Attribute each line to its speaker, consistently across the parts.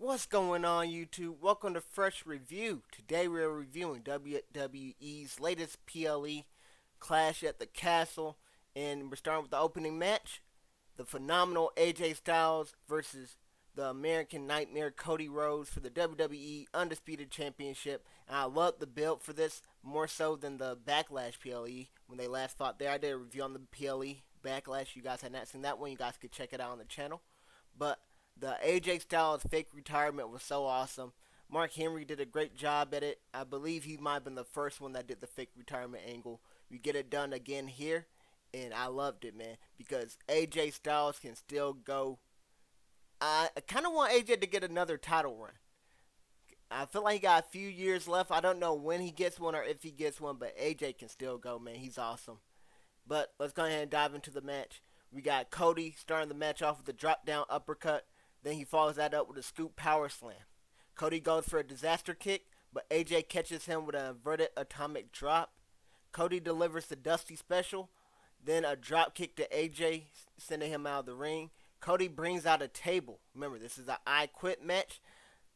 Speaker 1: What's going on, YouTube? Welcome to Fresh Review. Today we're reviewing WWE's latest PLE, Clash at the Castle, and we're starting with the opening match. The phenomenal AJ Styles versus the American Nightmare Cody Rhodes for the WWE Undisputed Championship. And I love the build for this more so than the Backlash PLE when they last fought there. I did a review on the PLE Backlash. You guys had not seen that one. You guys could check it out on the channel. But the AJ Styles fake retirement was so awesome. Mark Henry did a great job at it. I believe he might have been the first one that did the fake retirement angle. We get it done again here, and I loved it, man, because AJ Styles can still go. I kind of want AJ to get another title run. I feel like he got a few years left. I don't know when he gets one or if he gets one, but AJ can still go, man. He's awesome. But let's go ahead and dive into the match. We got Cody starting the match off with a drop down uppercut. Then he follows that up with a scoop power slam. Cody goes for a disaster kick, but AJ catches him with an inverted atomic drop. Cody delivers the Dusty Special, then a drop kick to AJ, sending him out of the ring. Cody brings out a table. Remember, this is an I Quit match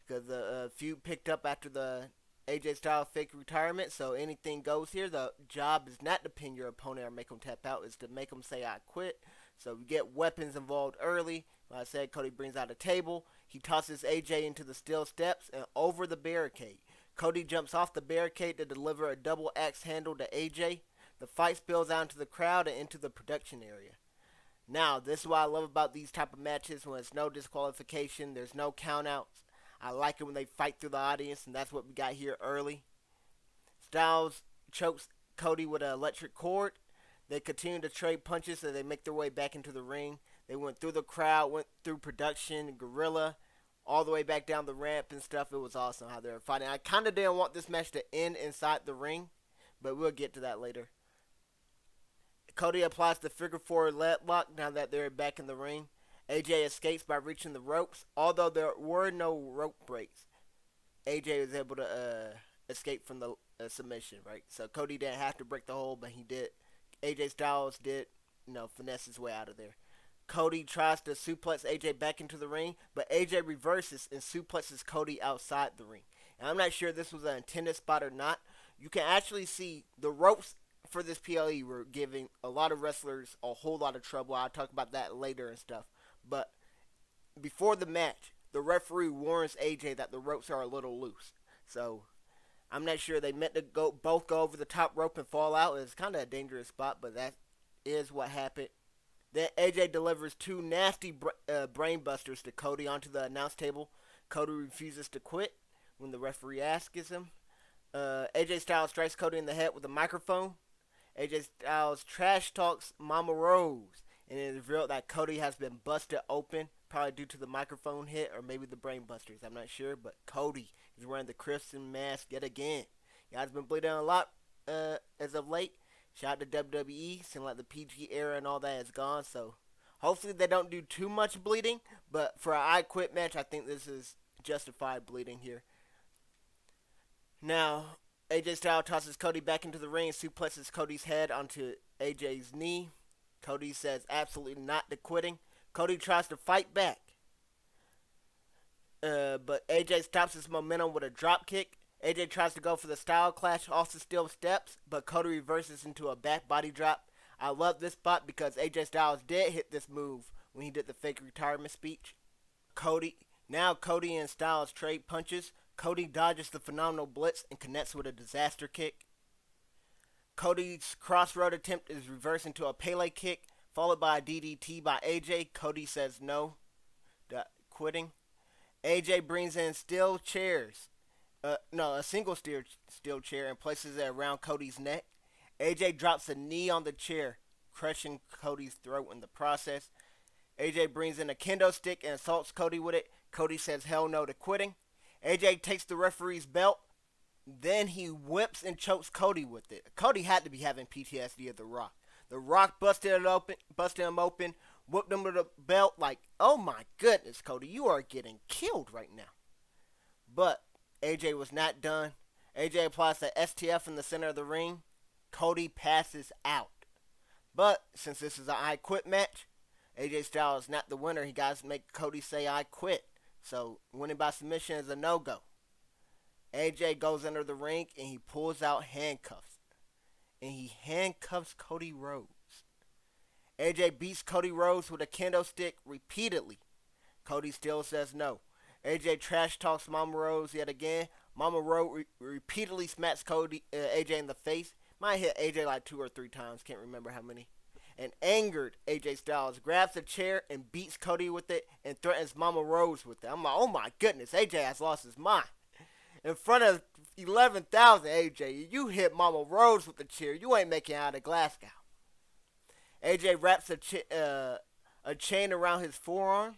Speaker 1: because the feud picked up after the AJ Styles fake retirement, so anything goes here. The job is not to pin your opponent or make them tap out, it's to make them say I quit. So we get weapons involved early. Like I said, Cody brings out a table. He tosses AJ into the steel steps and over the barricade. Cody jumps off the barricade to deliver a double axe handle to AJ. The fight spills out into the crowd and into the production area. Now, this is what I love about these type of matches when it's no disqualification, there's no countouts. I like it when they fight through the audience, and that's what we got here early. Styles chokes Cody with an electric cord. They continue to trade punches as they make their way back into the ring. They went through the crowd, went through production, gorilla, all the way back down the ramp and stuff. It was awesome how they were fighting. I kind of didn't want this match to end inside the ring, but we'll get to that later. Cody applies the figure four leg lock now that they're back in the ring. AJ escapes by reaching the ropes. Although there were no rope breaks, AJ was able to escape from the submission, right? So Cody didn't have to break the hold, but he did. AJ Styles did, finesse his way out of there. Cody tries to suplex AJ back into the ring, but AJ reverses and suplexes Cody outside the ring. And I'm not sure if this was an intended spot or not. You can actually see the ropes for this PLE were giving a lot of wrestlers a whole lot of trouble. I'll talk about that later and stuff. But before the match, the referee warns AJ that the ropes are a little loose. So I'm not sure they meant to both go over the top rope and fall out. It's kind of a dangerous spot, but that is what happened. Then AJ delivers two nasty brain busters to Cody onto the announce table. Cody refuses to quit when the referee asks him. AJ Styles strikes Cody in the head with a microphone. AJ Styles trash talks Mama Rose, and it is revealed that Cody has been busted open, probably due to the microphone hit or maybe the brain busters. I'm not sure, but Cody is wearing the Crimson mask yet again. Guys been bleeding a lot as of late. Shout out to WWE. Seems like the PG era and all that is gone. So hopefully they don't do too much bleeding. But for an I Quit match, I think this is justified bleeding here. Now, AJ Styles tosses Cody back into the ring and suplexes Cody's head onto AJ's knee. Cody says absolutely not to quitting. Cody tries to fight back. But AJ stops his momentum with a drop kick. AJ tries to go for the style clash off the steel steps, but Cody reverses into a back body drop. I love this spot because AJ Styles did hit this move when he did the fake retirement speech. Cody and Styles trade punches. Cody dodges the phenomenal blitz and connects with a disaster kick. Cody's crossroad attempt is reversed into a Pele kick, followed by a DDT by AJ. Cody says no, quitting. AJ brings in steel chairs. A single steel chair and places it around Cody's neck. AJ drops a knee on the chair, crushing Cody's throat in the process. AJ brings in a kendo stick and assaults Cody with it. Cody says hell no to quitting. AJ takes the referee's belt. Then he whips and chokes Cody with it. Cody had to be having PTSD of The Rock. The Rock busted him open, whipped him with a belt like, oh my goodness, Cody, you are getting killed right now. But AJ was not done. AJ applies the STF in the center of the ring. Cody passes out. But since this is an I Quit match, AJ Styles is not the winner. He got to make Cody say I quit. So winning by submission is a no-go. AJ goes under the ring and he pulls out handcuffs. And he handcuffs Cody Rhodes. AJ beats Cody Rhodes with a kendo stick repeatedly. Cody still says no. AJ trash talks Mama Rhodes yet again. Mama Rhodes repeatedly smacks AJ in the face. Might hit AJ like 2 or 3 times, can't remember how many. And angered AJ Styles grabs a chair and beats Cody with it and threatens Mama Rhodes with it. I'm like, oh my goodness, AJ has lost his mind. In front of 11,000, AJ, you hit Mama Rhodes with the chair. You ain't making it out of Glasgow. AJ wraps a chain around his forearm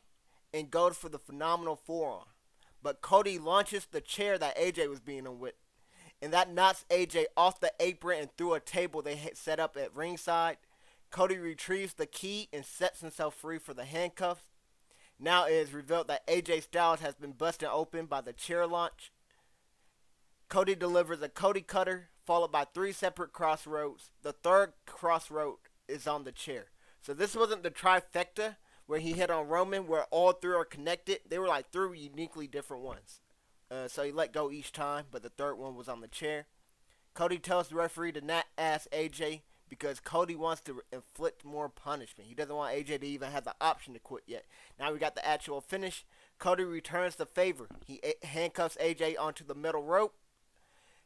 Speaker 1: and goes for the phenomenal forearm. But Cody launches the chair that AJ was beating him with. And that knocks AJ off the apron and through a table they had set up at ringside. Cody retrieves the key and sets himself free for the handcuffs. Now it is revealed that AJ Styles has been busted open by the chair launch. Cody delivers a Cody cutter, followed by 3 separate crossroads. The third crossroad is on the chair. So this wasn't the trifecta where he hit on Roman, where all 3 are connected. They were like 3 uniquely different ones. So he let go each time, but the third one was on the chair. Cody tells the referee to not ask AJ because Cody wants to inflict more punishment. He doesn't want AJ to even have the option to quit yet. Now we got the actual finish. Cody returns the favor. He handcuffs AJ onto the metal rope.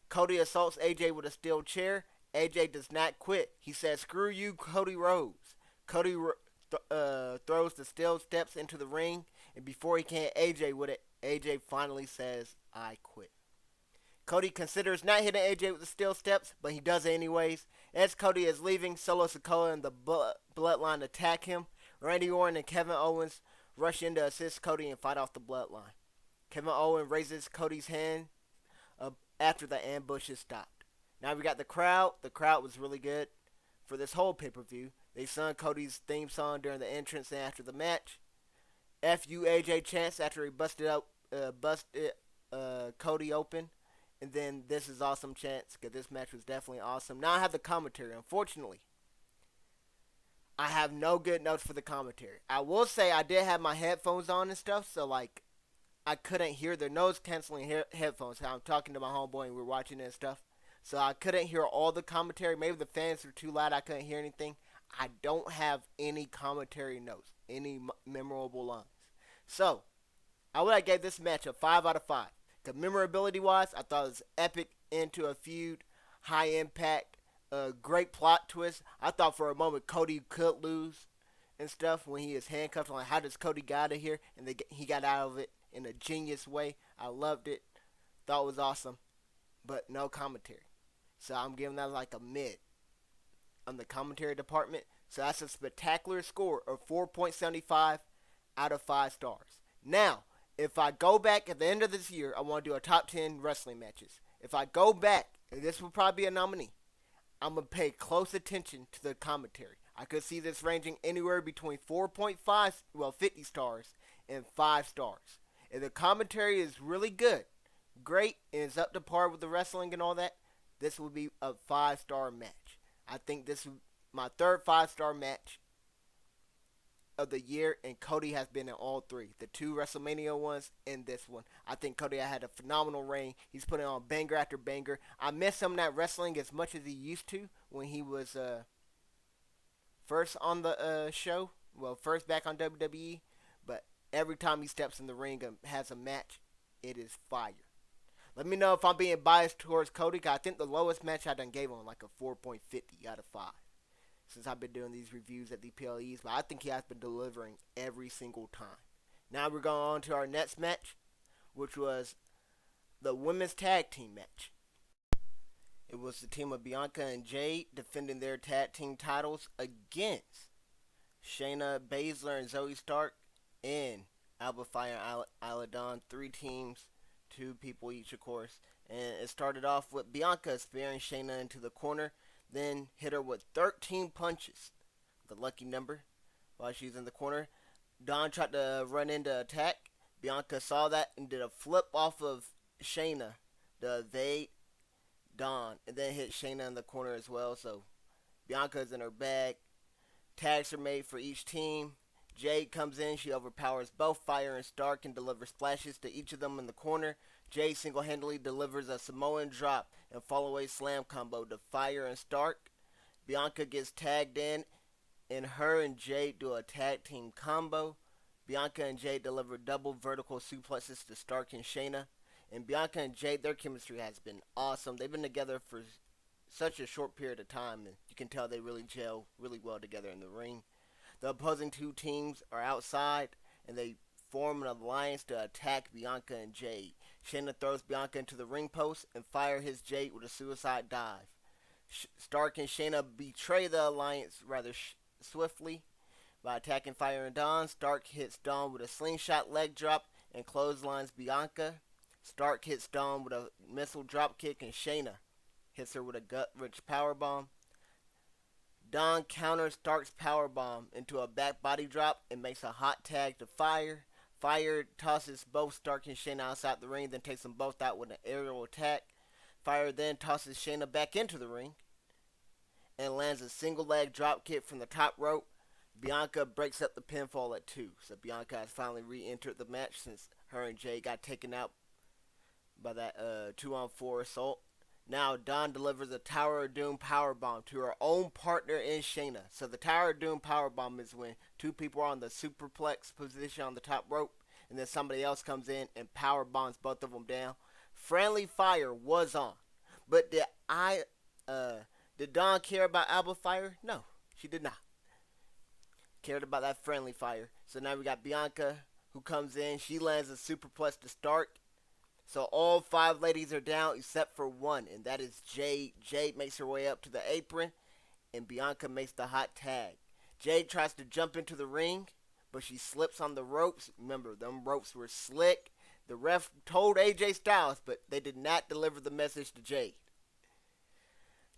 Speaker 1: Cody assaults AJ with a steel chair. AJ does not quit. He says, "Screw you, Cody Rhodes." Cody throws the steel steps into the ring, and before he can hit AJ with it, AJ finally says, "I quit." Cody considers not hitting AJ with the steel steps, but he does it anyways. As Cody is leaving, Solo Sikoa and the Bloodline attack him. Randy Orton and Kevin Owens rush in to assist Cody and fight off the Bloodline. Kevin Owens raises Cody's hand after the ambush is stopped. Now we got the crowd. The crowd was really good for this whole pay-per-view. They sung Cody's theme song during the entrance and after the match. F.U. AJ chants after he busted Cody open. And then this is awesome chants because this match was definitely awesome. Now I have the commentary. Unfortunately, I have no good notes for the commentary. I will say I did have my headphones on and stuff, so like I couldn't hear the noise canceling headphones. I'm talking to my homeboy and we're watching it and stuff. So I couldn't hear all the commentary. Maybe the fans were too loud. I couldn't hear anything. I don't have any commentary notes, any memorable lines. So I would have gave this match a 5 out of 5. Because memorability wise, I thought it was epic into a feud, high impact, great plot twist. I thought for a moment Cody could lose and stuff when he is handcuffed. I'm like, how does Cody get out of here? And he got out of it in a genius way. I loved it. Thought it was awesome. But no commentary. So I'm giving that like a mid on the commentary department. So that's a spectacular score of 4.75 out of 5 stars. Now, if I go back at the end of this year, I want to do a top 10 wrestling matches. If I go back, and this will probably be a nominee, I'm going to pay close attention to the commentary. I could see this ranging anywhere between 50 stars, and 5 stars. If the commentary is really good, great, and is up to par with the wrestling and all that, this will be a 5-star match. I think this is my third 5-star match of the year, and Cody has been in all 3. The 2 WrestleMania ones and this one. I think Cody had a phenomenal reign. He's putting on banger after banger. I miss him not wrestling as much as he used to when he was first on the show. Well, first back on WWE. But every time he steps in the ring and has a match, it is fire. Let me know if I'm being biased towards Cody, because I think the lowest match I done gave him like a 4.50 out of 5. Since I've been doing these reviews at the PLEs, but I think he has been delivering every single time. Now we're going on to our next match, which was the women's tag team match. It was the team of Bianca and Jade defending their tag team titles against Shayna Baszler and Zoe Stark and Alba Fyre and Isla Dawn. 3 teams, 2 people each, of course. And it started off with Bianca spearing Shayna into the corner, then hit her with 13 punches, the lucky number, while she's in the corner. Dawn tried to run in to attack. Bianca saw that and did a flip off of Shayna to evade Dawn, and then hit Shayna in the corner as well. So Bianca's in her bag. Tags are made for each team. Jade comes in, she overpowers both Fyre and Stark and delivers splashes to each of them in the corner. Jade single-handedly delivers a Samoan drop and fall-away slam combo to Fyre and Stark. Bianca gets tagged in, and her and Jade do a tag team combo. Bianca and Jade deliver double vertical suplexes to Stark and Shayna. And Bianca and Jade, their chemistry has been awesome. They've been together for such a short period of time, and you can tell they really gel really well together in the ring. The opposing two teams are outside, and they form an alliance to attack Bianca and Jade. Shayna throws Bianca into the ring post, and Fyre hits Jade with a suicide dive. Stark and Shayna betray the alliance rather swiftly by attacking Fyre and Dawn. Stark hits Dawn with a slingshot leg drop and clotheslines Bianca. Stark hits Dawn with a missile dropkick, and Shayna hits her with a gut-wrench powerbomb. Dawn counters Stark's powerbomb into a back body drop and makes a hot tag to Fyre. Fyre tosses both Stark and Shayna outside the ring, then takes them both out with an aerial attack. Fyre then tosses Shayna back into the ring and lands a single leg dropkick from the top rope. Bianca breaks up the pinfall at 2. So Bianca has finally re-entered the match since her and Jay got taken out by that 2-on-4 assault. Now Dawn delivers a Tower of Doom powerbomb to her own partner in Shayna. So the Tower of Doom powerbomb is when two people are on the superplex position on the top rope, and then somebody else comes in and powerbombs both of them down. Friendly Fire was on, but did Dawn care about Alba Fyre? No, she did not. Cared about that Friendly Fire. So now we got Bianca who comes in. She lands a superplex to Stark. So all 5 ladies are down except for one, and that is Jade. Jade makes her way up to the apron, and Bianca makes the hot tag. Jade tries to jump into the ring, but she slips on the ropes. Remember, them ropes were slick. The ref told AJ Styles, but they did not deliver the message to Jade.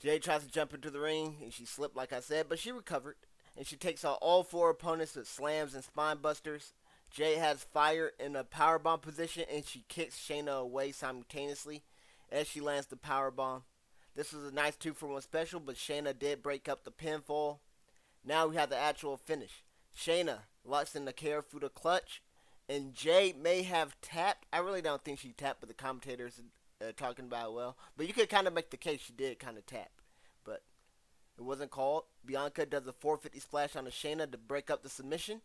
Speaker 1: Jade tries to jump into the ring, and she slipped like I said, but she recovered. And she takes out all 4 opponents with slams and spine busters. Jade has Fyre in a powerbomb position, and she kicks Shayna away simultaneously as she lands the powerbomb. This was a nice 2-for-1 special, but Shayna did break up the pinfall. Now we have the actual finish. Shayna locks in the Karafuda clutch, and Jade may have tapped. I really don't think she tapped, but the commentators are talking about it well. But you could kind of make the case she did kind of tap, but it wasn't called. Bianca does a 450 splash on Shayna to break up the submission.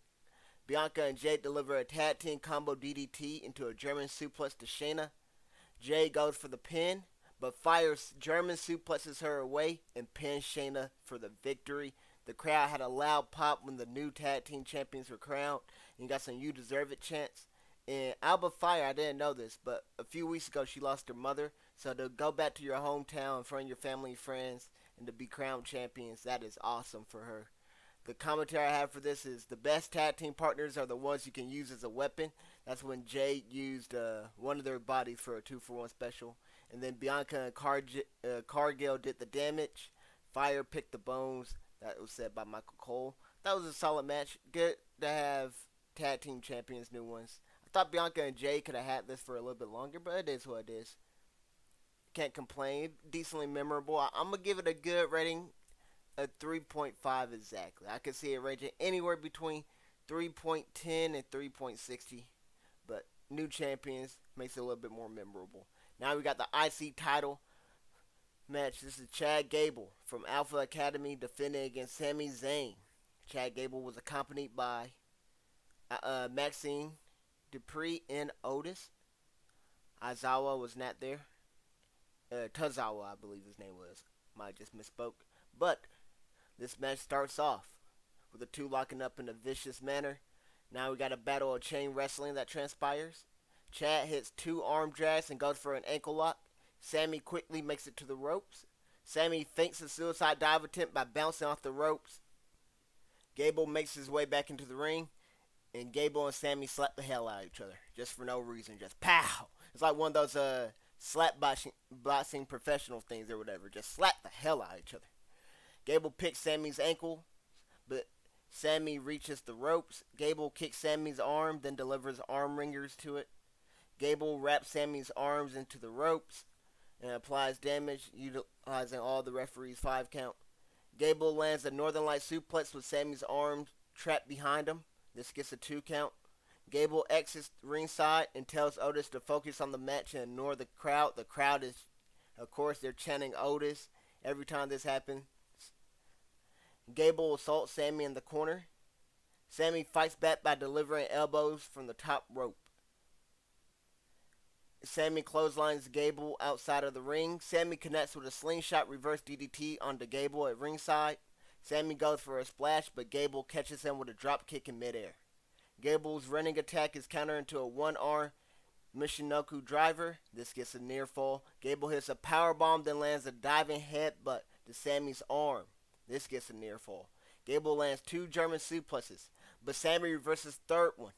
Speaker 1: Bianca and Jade deliver a tag team combo DDT into a German suplex to Shayna. Jade goes for the pin, but Fyre's German suplexes her away and pins Shayna for the victory. The crowd had a loud pop when the new tag team champions were crowned, and got some "You Deserve It" chants. And Alba Fyre, I didn't know this, but a few weeks ago she lost her mother. So to go back to your hometown in front of your family and friends and to be crowned champions, that is awesome for her. The commentary I have for this is the best tag team partners are the ones you can use as a weapon. That's when Jade used one of their bodies for a 2-for-1 special. And then Bianca and Cargill did the damage. Fyre picked the bones. That was said by Michael Cole. That was a solid match. Good to have tag team champions, new ones. I thought Bianca and Jade could have had this for a little bit longer, but it is what it is. Can't complain. Decently memorable. I'm going to give it a good rating. A 3.5 exactly. I could see it ranging anywhere between 3.10 and 3.60. But new champions makes it a little bit more memorable. Now we got the IC title match. This is Chad Gable from Alpha Academy defending against Sami Zayn. Chad Gable was accompanied by Maxine Dupree and Otis. Aizawa was not there. Tozawa, I believe his name was. Might have just misspoke. But this match starts off with the two locking up in a vicious manner. Now we got a battle of chain wrestling that transpires. Chad hits 2 arm drags and goes for an ankle lock. Sami quickly makes it to the ropes. Sami feints a suicide dive attempt by bouncing off the ropes. Gable makes his way back into the ring, and Gable and Sami slap the hell out of each other just for no reason. Just pow! It's like one of those slap boxing professional things or whatever. Just slap the hell out of each other. Gable picks Sami's ankle, but Sami reaches the ropes. Gable kicks Sami's arm, then delivers arm ringers to it. Gable wraps Sami's arms into the ropes and applies damage, utilizing all the referee's 5 count. Gable lands a Northern Light suplex with Sami's arms trapped behind him. This gets a 2 count. Gable exits ringside and tells Otis to focus on the match and ignore the crowd. The crowd is, of course, they're chanting Otis every time this happens. Gable assaults Sami in the corner. Sami fights back by delivering elbows from the top rope. Sami clotheslines Gable outside of the ring. Sami connects with a slingshot reverse DDT onto Gable at ringside. Sami goes for a splash, but Gable catches him with a drop kick in midair. Gable's running attack is countered into a one-arm Michinoku driver. This gets a near fall. Gable hits a powerbomb, then lands a diving headbutt to Sami's arm. This gets a near fall. Gable lands 2 German suplexes, but Sami reverses third one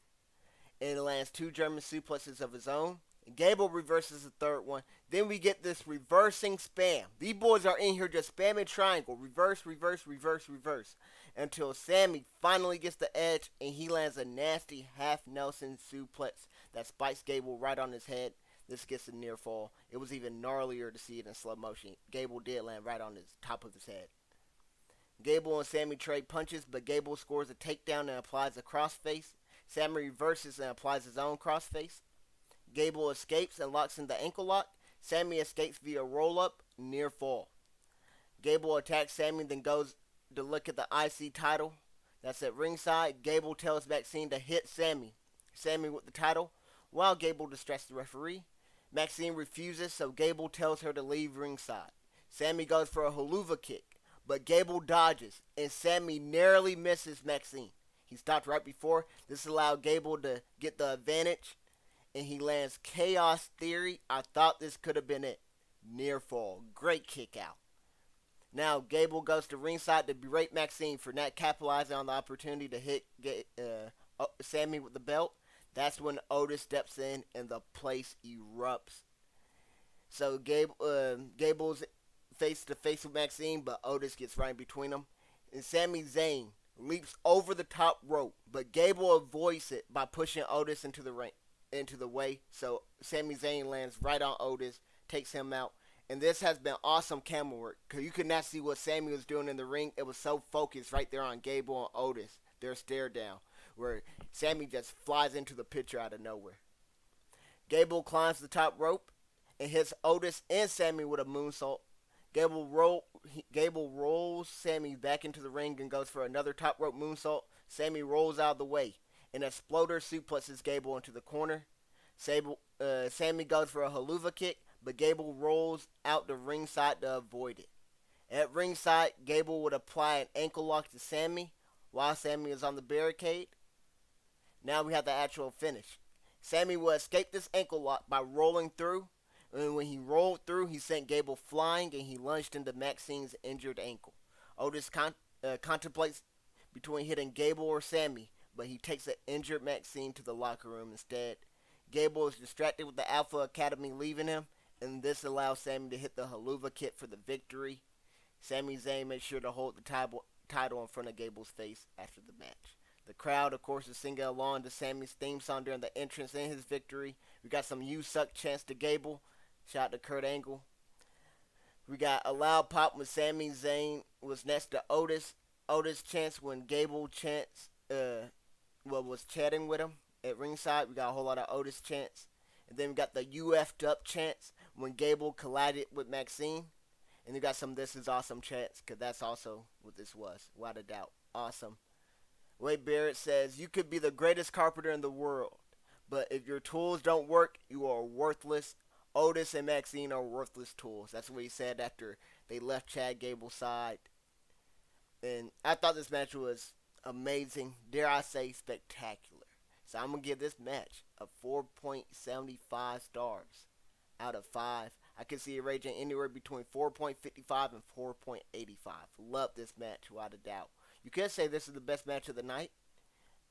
Speaker 1: and lands 2 German suplexes of his own. Gable reverses the third one. Then we get this reversing spam. These boys are in here just spamming triangle. Reverse, reverse, reverse, reverse. Until Sami finally gets the edge and he lands a nasty half Nelson suplex that spikes Gable right on his head. This gets a near fall. It was even gnarlier to see it in slow motion. Gable did land right on his top of his head. Gable and Sami trade punches, but Gable scores a takedown and applies a crossface. Sami reverses and applies his own crossface. Gable escapes and locks in the ankle lock. Sami escapes via roll-up, near fall. Gable attacks Sami, then goes to look at the IC title. That's at ringside. Gable tells Maxine to hit Sami with the title, while Gable distracts the referee. Maxine refuses, so Gable tells her to leave ringside. Sami goes for a haluva kick, but Gable dodges, and Sami narrowly misses Maxine. He stopped right before. This allowed Gable to get the advantage, and he lands Chaos Theory. I thought this could have been it. Near fall. Great kick out. Now Gable goes to ringside to berate Maxine for not capitalizing on the opportunity to hit Sami with the belt. That's when Otis steps in and the place erupts. So Gable's face to face with Maxine, but Otis gets right in between them. And Sami Zayn leaps over the top rope, but Gable avoids it by pushing Otis into the way. So Sami Zayn lands right on Otis, takes him out. And this has been awesome camera work, because you could not see what Sami was doing in the ring. It was so focused right there on Gable and Otis, their stare down, where Sami just flies into the picture out of nowhere. Gable climbs the top rope and hits Otis and Sami with a moonsault. Gable rolls Sami back into the ring and goes for another top rope moonsault. Sami rolls out of the way, and Exploder suplexes Gable into the corner. Sami goes for a haluva kick, but Gable rolls out the ringside to avoid it. At ringside, Gable would apply an ankle lock to Sami while Sami is on the barricade. Now we have the actual finish. Sami will escape this ankle lock by rolling through, and when he rolled through, he sent Gable flying and he lunged into Maxine's injured ankle. Otis contemplates between hitting Gable or Sami, but he takes an injured Maxine to the locker room instead. Gable is distracted with the Alpha Academy leaving him, and this allows Sami to hit the haluva kick for the victory. Sami Zayn makes sure to hold the title in front of Gable's face after the match. The crowd, of course, is singing along to Sami's theme song during the entrance in his victory. We got some "You Suck" chants to Gable. Shout out to Kurt Angle. We got a loud pop when Sami Zayn was next to Otis. Otis chants when Gable was chatting with him at ringside. We got a whole lot of Otis chants. And then we got the "You effed up" chants when Gable collided with Maxine. And we got some "This is awesome" chants, because that's also what this was, without a doubt. Awesome. Wade Barrett says, "You could be the greatest carpenter in the world, but if your tools don't work, you are worthless. Otis and Maxine are worthless tools." That's what he said after they left Chad Gable's side. And I thought this match was amazing. Dare I say spectacular. So I'm going to give this match a 4.75 stars out of 5. I can see it ranging anywhere between 4.55 and 4.85. Love this match without a doubt. You could say this is the best match of the night,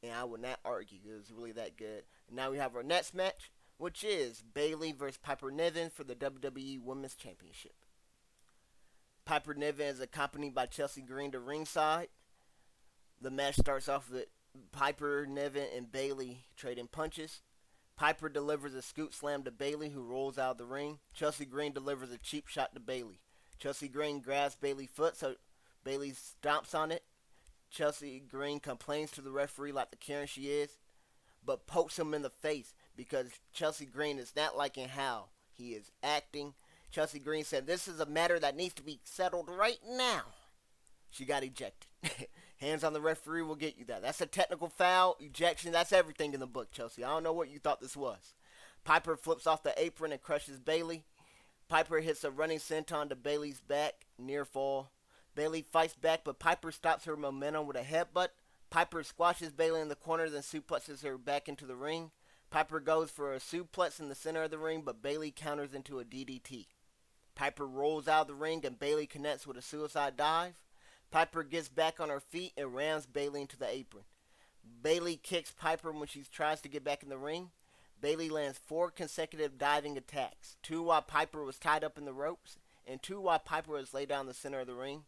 Speaker 1: and I would not argue. It was really that good. And now we have our next match, which is Bayley versus Piper Niven for the WWE Women's Championship. Piper Niven is accompanied by Chelsea Green to ringside. The match starts off with Piper, Niven, and Bayley trading punches. Piper delivers a scoop slam to Bayley, who rolls out of the ring. Chelsea Green delivers a cheap shot to Bayley. Chelsea Green grabs Bayley's foot, so Bayley stomps on it. Chelsea Green complains to the referee like the Karen she is, but pokes him in the face because Chelsea Green is not liking how he is acting. Chelsea Green said, "This is a matter that needs to be settled right now." She got ejected. Hands on the referee will get you that. That's a technical foul, ejection. That's everything in the book, Chelsea. I don't know what you thought this was. Piper flips off the apron and crushes Bayley. Piper hits a running senton to Bayley's back, near fall. Bayley fights back, but Piper stops her momentum with a headbutt. Piper squashes Bayley in the corner, then suplexes her back into the ring. Piper goes for a suplex in the center of the ring, but Bayley counters into a DDT. Piper rolls out of the ring, and Bayley connects with a suicide dive. Piper gets back on her feet and rams Bayley into the apron. Bayley kicks Piper when she tries to get back in the ring. Bayley lands 4 consecutive diving attacks, 2 while Piper was tied up in the ropes, and 2 while Piper was laid down the center of the ring.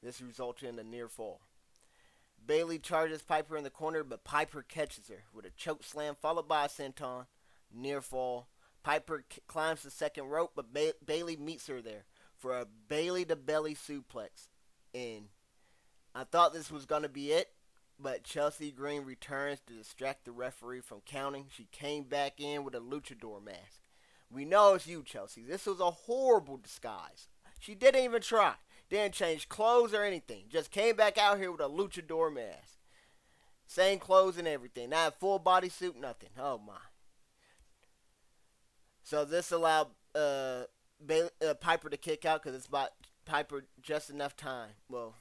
Speaker 1: This resulted in a near fall. Bayley charges Piper in the corner, but Piper catches her with a choke slam followed by a senton, near fall. Piper climbs the second rope, but Bayley meets her there for a Bayley-to-belly suplex. And I thought this was going to be it, but Chelsea Green returns to distract the referee from counting. She came back in with a luchador mask. We know it's you, Chelsea. This was a horrible disguise. She didn't even try. Didn't change clothes or anything. Just came back out here with a luchador mask. Same clothes and everything. Not a full bodysuit, nothing. Oh, my. So this allowed Piper to kick out because it's bought Piper just enough time. Well,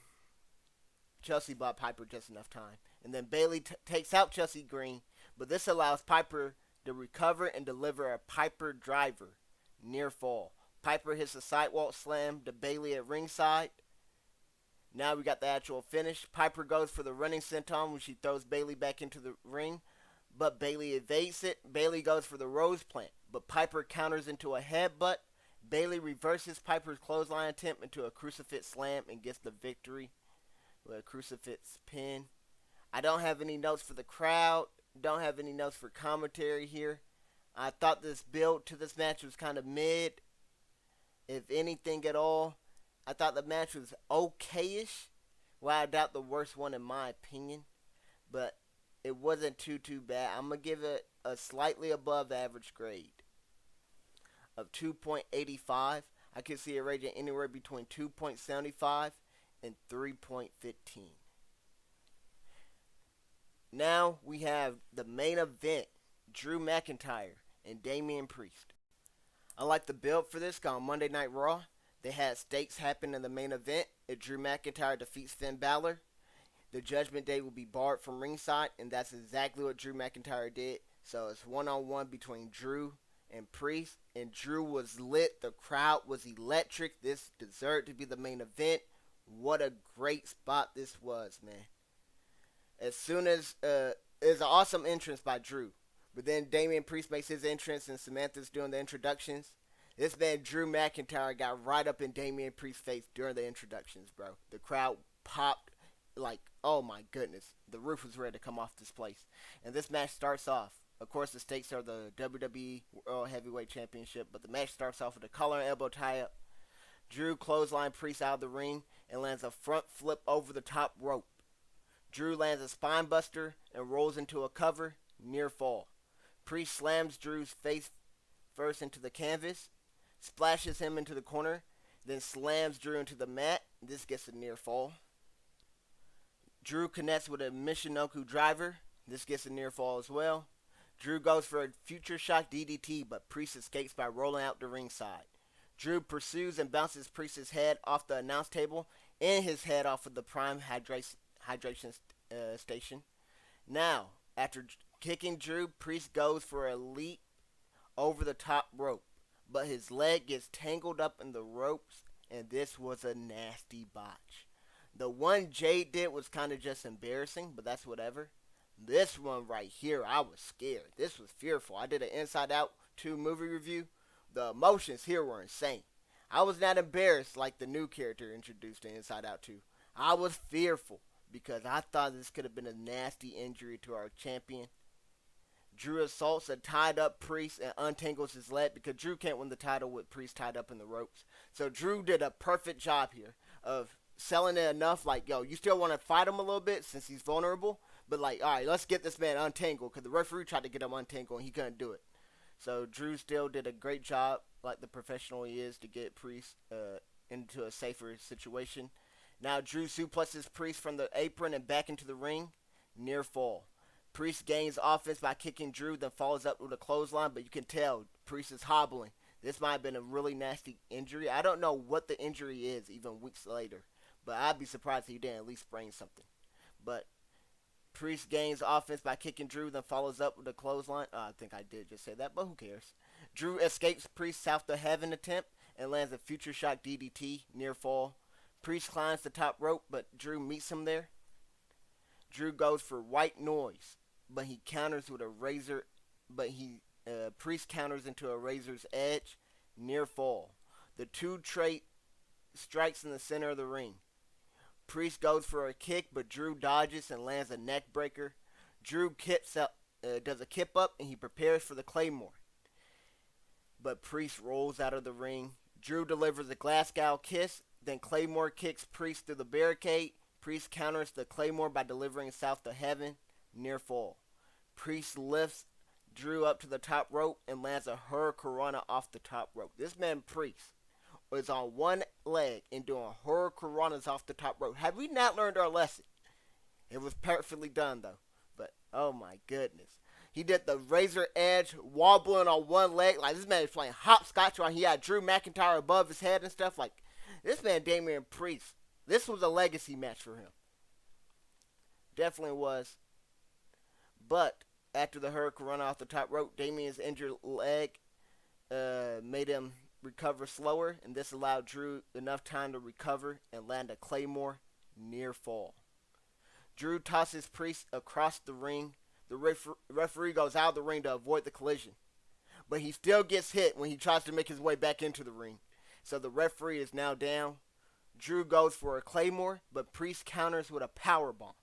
Speaker 1: Chelsea bought Piper just enough time. And then Bayley takes out Chelsea Green, but this allows Piper to recover and deliver a Piper driver near fall. Piper hits a sidewalk slam to Bayley at ringside. Now we got the actual finish. Piper goes for the running senton when she throws Bayley back into the ring, but Bayley evades it. Bayley goes for the Rhodes plant, but Piper counters into a headbutt. Bayley reverses Piper's clothesline attempt into a crucifix slam and gets the victory with a crucifix pin. I don't have any notes for the crowd. Don't have any notes for commentary here. I thought this build to this match was kind of mid, if anything at all. I thought the match was okay-ish. Well, I doubt the worst one in my opinion, but it wasn't too bad. I'm going to give it a slightly above average grade of 2.85. I could see it rating anywhere between 2.75 and 3.15. Now we have the main event, Drew McIntyre and Damian Priest. I like the build for this. On Monday Night Raw, they had stakes happen in the main event. If Drew McIntyre defeats Finn Baszler, the Judgment Day will be barred from ringside, and that's exactly what Drew McIntyre did. So it's one-on-one between Drew and Priest, and Drew was lit. The crowd was electric. This deserved to be the main event. What a great spot this was, man. As soon as it's an awesome entrance by Drew, but then Damian Priest makes his entrance and Samantha's doing the introductions. This man Drew McIntyre got right up in Damian Priest's face during the introductions, bro. The crowd popped like, oh my goodness, the roof was ready to come off this place. And this match starts off. Of course, the stakes are the WWE World Heavyweight Championship, but the match starts off with a collar and elbow tie-up. Drew clothesline Priest out of the ring and lands a front flip over the top rope. Drew lands a spine buster and rolls into a cover, near fall. Priest slams Drew's face first into the canvas, splashes him into the corner, then slams Drew into the mat. This gets a near fall. Drew connects with a Michinoku driver. This gets a near fall as well. Drew goes for a future shock DDT, but Priest escapes by rolling out the ringside. Drew pursues and bounces Priest's head off the announce table and his head off of the prime hydration station. Now, after kicking Drew, Priest goes for a leap over the top rope, but his leg gets tangled up in the ropes, and this was a nasty botch. The one Jade did was kind of just embarrassing, but that's whatever. This one right here, I was scared. This was fearful. I did an Inside Out 2 movie review. The emotions here were insane. I was not embarrassed like the new character introduced in Inside Out 2. I was fearful because I thought this could have been a nasty injury to our champion. Drew assaults a tied up Priest and untangles his leg because Drew can't win the title with Priest tied up in the ropes. So Drew did a perfect job here of selling it enough. Like, yo, you still want to fight him a little bit since he's vulnerable, but like, all right, let's get this man untangled because the referee tried to get him untangled and he couldn't do it. So Drew still did a great job, like the professional he is, to get Priest into a safer situation. Now Drew suplexes Priest from the apron and back into the ring, near fall. Priest gains offense by kicking Drew, then follows up with a clothesline, but you can tell Priest is hobbling. This might have been a really nasty injury. I don't know what the injury is even weeks later, but I'd be surprised if he didn't at least sprain something. But Priest gains offense by kicking Drew, then follows up with a clothesline. I think I did just say that, but who cares? Drew escapes Priest's South to Heaven attempt and lands a Future Shock DDT near fall. Priest climbs the top rope, but Drew meets him there. Drew goes for white noise, but he counters with a razor. Priest counters into a razor's edge near fall. The two trade strikes in the center of the ring. Priest goes for a kick, but Drew dodges and lands a neck breaker. Drew does a kip up, and he prepares for the Claymore. But Priest rolls out of the ring. Drew delivers a Glasgow kiss, then Claymore kicks Priest through the barricade. Priest counters the Claymore by delivering South to Heaven, near fall. Priest lifts Drew up to the top rope and lands a Hurricanrana off the top rope. This man Priest was on one leg and doing Hurricanranas off the top rope. Have we not learned our lesson? It was perfectly done though. But oh my goodness. He did the razor edge wobbling on one leg. Like this man is playing hopscotch while he had Drew McIntyre above his head and stuff. Like this man Damian Priest. This was a legacy match for him. Definitely was. But after the Hurricanrana off the top rope, Damian's injured leg made him recover slower, and this allowed Drew enough time to recover and land a Claymore near fall. Drew tosses Priest across the ring. The referee goes out of the ring to avoid the collision, but he still gets hit when he tries to make his way back into the ring. So the referee is now down. Drew goes for a Claymore, but Priest counters with a powerbomb.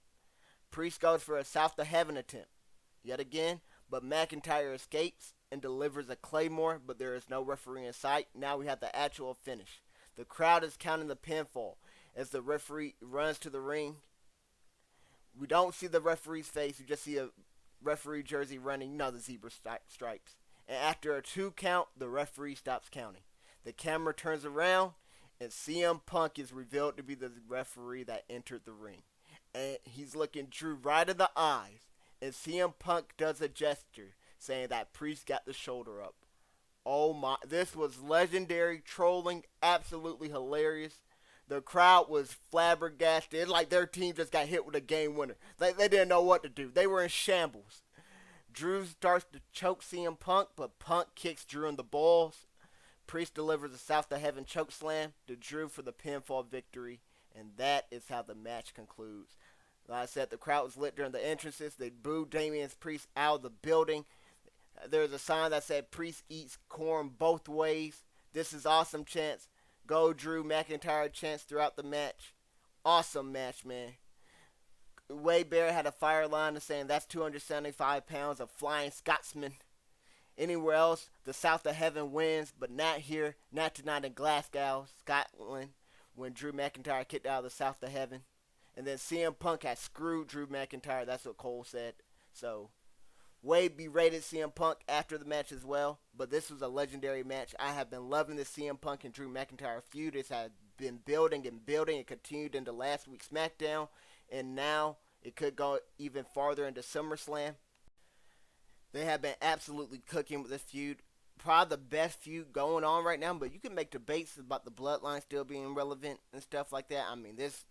Speaker 1: Priest goes for a South to Heaven attempt yet again, but McIntyre escapes and delivers a Claymore, but there is no referee in sight. Now we have the actual finish. The crowd is counting the pinfall as the referee runs to the ring. We don't see the referee's face. We just see a referee jersey running, the zebra stripes. And after a 2 count, the referee stops counting. The camera turns around, and CM Punk is revealed to be the referee that entered the ring. And he's looking Drew right in the eyes. And CM Punk does a gesture saying that Priest got the shoulder up. Oh my, this was legendary trolling, absolutely hilarious. The crowd was flabbergasted. Like their team just got hit with a game winner. They didn't know what to do. They were in shambles. Drew starts to choke CM Punk, but Punk kicks Drew in the balls. Priest delivers a South to Heaven choke slam to Drew for the pinfall victory. And that is how the match concludes. Like I said, the crowd was lit during the entrances. They booed Damian Priest out of the building. There was a sign that said, "Priest eats corn both ways. This is awesome chants. Go Drew McIntyre" chants throughout the match. Awesome match, man. Wade Barrett had a fire line saying that's 275 pounds of flying Scotsman. Anywhere else, the South of Heaven wins, but not here, not tonight in Glasgow, Scotland, when Drew McIntyre kicked out of the South of Heaven. And then CM Punk had screwed Drew McIntyre. That's what Cole said. So Wade berated CM Punk after the match as well. But this was a legendary match. I have been loving the CM Punk and Drew McIntyre feud. It has been building and building. It continued into last week's SmackDown. And now it could go even farther into SummerSlam. They have been absolutely cooking with this feud. Probably the best feud going on right now. But you can make debates about the bloodline still being relevant and stuff like that. I mean, this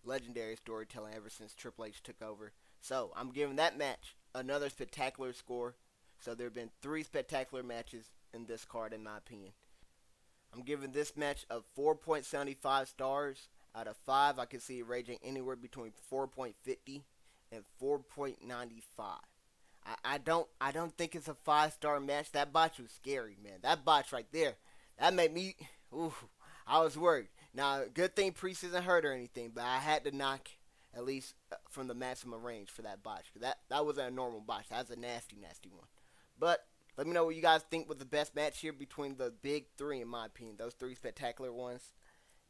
Speaker 1: legendary storytelling ever since Triple H took over. So I'm giving that match another spectacular score. So there have been 3 spectacular matches in this card in my opinion. I'm giving this match a 4.75 stars. Out of 5, I can see it ranging anywhere between 4.50 and 4.95. I don't think it's a 5-star match. That botch was scary, man. That botch right there, that made me, I was worried. Now, good thing Priest isn't hurt or anything, but I had to knock at least from the maximum range for that botch. That wasn't a normal botch. That was a nasty, nasty one. But let me know what you guys think was the best match here between the big 3, in my opinion. Those 3 spectacular ones.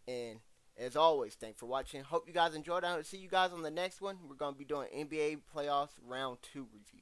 Speaker 1: And As always, thanks for watching. Hope you guys enjoyed. I will see you guys on the next one. We're going to be doing NBA playoffs round 2 review.